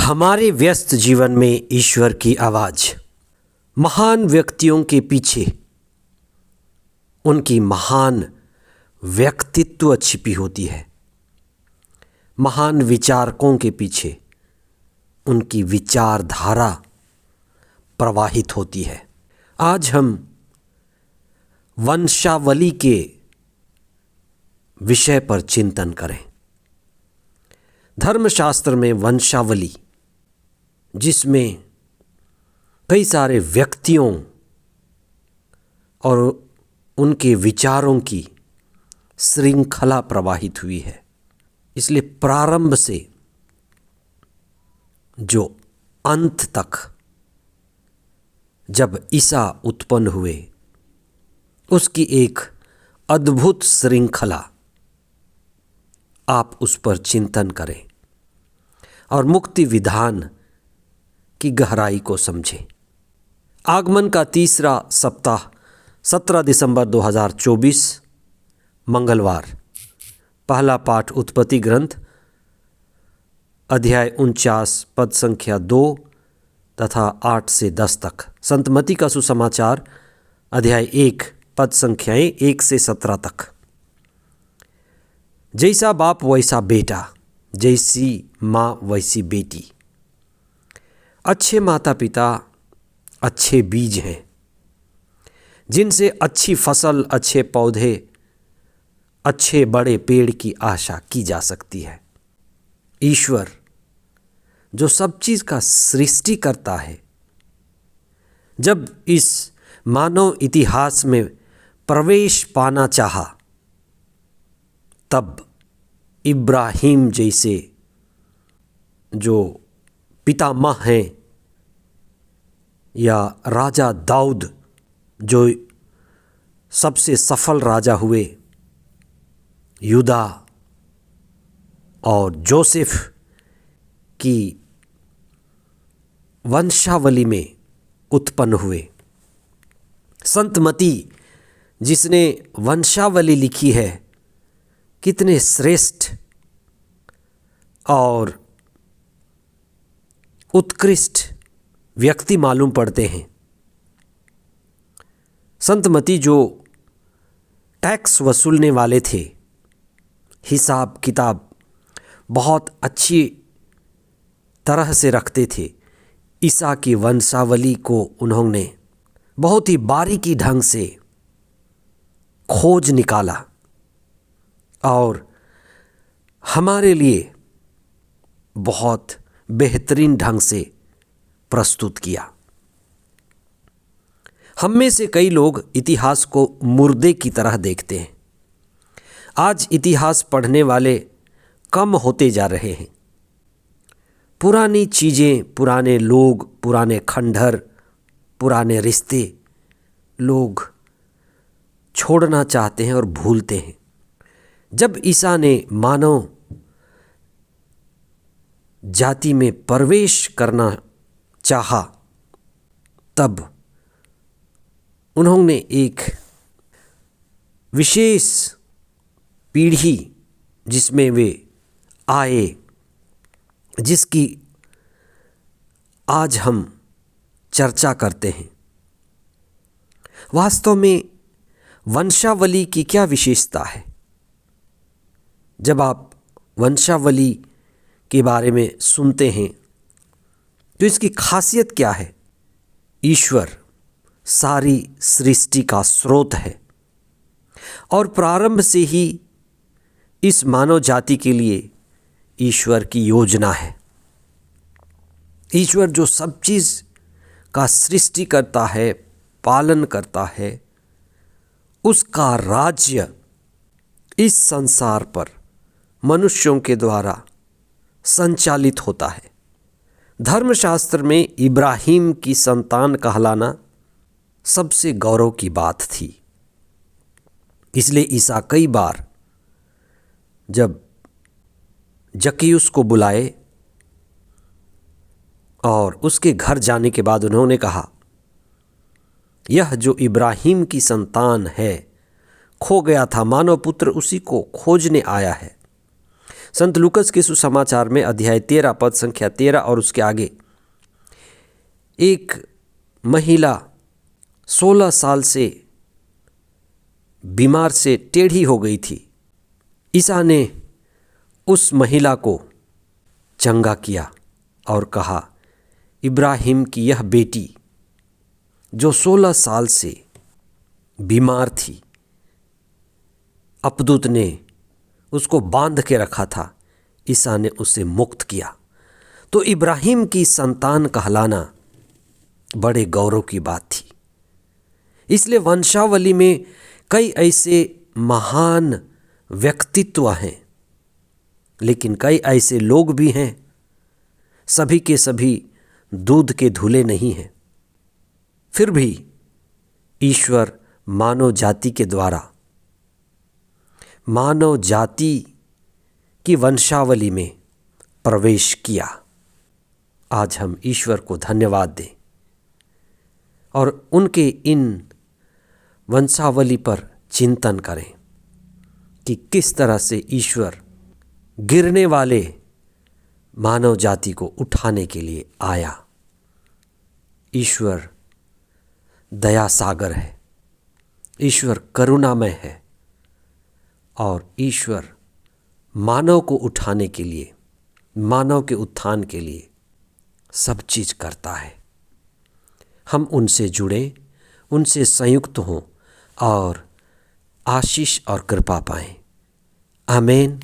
हमारे व्यस्त जीवन में ईश्वर की आवाज़। महान व्यक्तियों के पीछे उनकी महान व्यक्तित्व छिपी होती है। महान विचारकों के पीछे उनकी विचारधारा प्रवाहित होती है। आज हम वंशावली के विषय पर चिंतन करें। धर्मशास्त्र में वंशावली, जिसमें कई सारे व्यक्तियों और उनके विचारों की श्रृंखला प्रवाहित हुई है। इसलिए प्रारंभ से जो अंत तक जब ईसा उत्पन्न हुए, उसकी एक अद्भुत श्रृंखला आप उस पर चिंतन करें और मुक्ति विधान की गहराई को समझें। आगमन का तीसरा सप्ताह 17 दिसंबर 2024 मंगलवार। पहला पाठ उत्पत्ति ग्रंथ अध्याय 49 पद संख्या 2 तथा 8 से 10 तक। संत मत्ती का सुसमाचार अध्याय 1 पद संख्याएं 1 से 17 तक। जैसा बाप वैसा बेटा, जैसी माँ वैसी बेटी। अच्छे माता पिता अच्छे बीज हैं, जिनसे अच्छी फसल, अच्छे पौधे, अच्छे बड़े पेड़ की आशा की जा सकती है। ईश्वर जो सब चीज़ का सृष्टि करता है, जब इस मानव इतिहास में प्रवेश पाना चाहा, तब इब्राहिम जैसे जो पितामह हैं, या राजा दाऊद जो सबसे सफल राजा हुए, यूदा और जोसेफ की वंशावली में उत्पन्न हुए। संत मत्ती जिसने वंशावली लिखी है, कितने श्रेष्ठ और उत्कृष्ट व्यक्ति मालूम पड़ते हैं। संत मत्ती जो टैक्स वसूलने वाले थे, हिसाब किताब बहुत अच्छी तरह से रखते थे, ईसा की वंशावली को उन्होंने बहुत ही बारीकी ढंग से खोज निकाला और हमारे लिए बहुत बेहतरीन ढंग से प्रस्तुत किया। हम में से कई लोग इतिहास को मुर्दे की तरह देखते हैं। आज इतिहास पढ़ने वाले कम होते जा रहे हैं। पुरानी चीज़ें, पुराने लोग, पुराने खंडहर, पुराने रिश्ते लोग छोड़ना चाहते हैं और भूलते हैं। जब ईसा ने मानव जाति में प्रवेश करना चाहा, तब उन्होंने एक विशेष पीढ़ी जिसमें वे आए, जिसकी आज हम चर्चा करते हैं। वास्तव में वंशावली की क्या विशेषता है? जब आप वंशावली के बारे में सुनते हैं तो इसकी खासियत क्या है? ईश्वर सारी सृष्टि का स्रोत है और प्रारंभ से ही इस मानव जाति के लिए ईश्वर की योजना है। ईश्वर जो सब चीज़ का सृष्टि करता है, पालन करता है, उसका राज्य इस संसार पर मनुष्यों के द्वारा संचालित होता है। धर्मशास्त्र में इब्राहिम की संतान कहलाना सबसे गौरव की बात थी। इसलिए ईसा कई बार जब जक्कैयुस को बुलाए और उसके घर जाने के बाद उन्होंने कहा, यह जो इब्राहिम की संतान है, खो गया था, मानव पुत्र उसी को खोजने आया है। संत लूकस के सुसमाचार में अध्याय 13 पद संख्या 13 और उसके आगे, एक महिला 16 साल से बीमार से टेढ़ी हो गई थी। ईसा ने उस महिला को चंगा किया और कहा, इब्राहिम की यह बेटी जो 16 साल से बीमार थी, अपदूत ने उसको बांध के रखा था, ईसा ने उसे मुक्त किया। तो इब्राहिम की संतान कहलाना बड़े गौरव की बात थी। इसलिए वंशावली में कई ऐसे महान व्यक्तित्व हैं, लेकिन कई ऐसे लोग भी हैं, सभी के सभी दूध के धुले नहीं हैं। फिर भी ईश्वर मानव जाति के द्वारा मानव जाति की वंशावली में प्रवेश किया। आज हम ईश्वर को धन्यवाद दें और उनके इन वंशावली पर चिंतन करें कि किस तरह से ईश्वर गिरने वाले मानव जाति को उठाने के लिए आया। ईश्वर दया सागर है, ईश्वर करुणामय है और ईश्वर मानव को उठाने के लिए, मानव के उत्थान के लिए सब चीज़ करता है। हम उनसे जुड़ें, उनसे संयुक्त हों और आशीष और कृपा पाएं। आमीन।